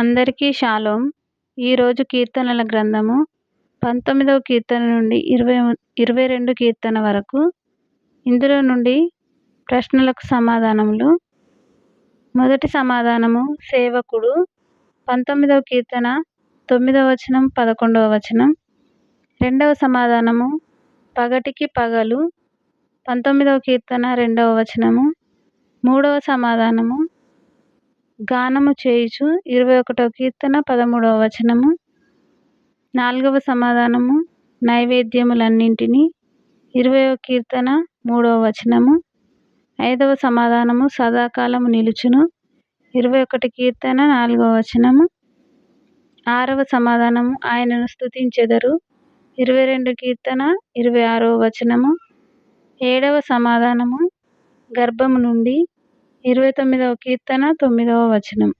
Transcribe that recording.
అందరికీ షాలోమ్. ఈరోజు కీర్తనల గ్రంథము 19వ కీర్తన నుండి 22 కీర్తన వరకు. ఇందులో నుండి ప్రశ్నలకు సమాధానములు. మొదటి సమాధానము సేవకుడు. 19వ కీర్తన 9వ వచనం 11వ వచనం. రెండవ సమాధానము పగటికి పగలు. 19వ కీర్తన 2వ వచనము. మూడవ సమాధానము గానము చేయుచు. 21వ కీర్తన 13వ వచనము. నాలుగవ సమాధానము నైవేద్యములన్నింటినీ. 20వ కీర్తన 3వ వచనము. ఐదవ సమాధానము సదాకాలము నిలుచును. 21 కీర్తన 4వ వచనము. ఆరవ సమాధానము ఆయనను స్తుతించెదరు. 22 కీర్తన 26వ వచనము. ఏడవ సమాధానము గర్భము నుండి. 29వ కీర్తన 9వ వచనం.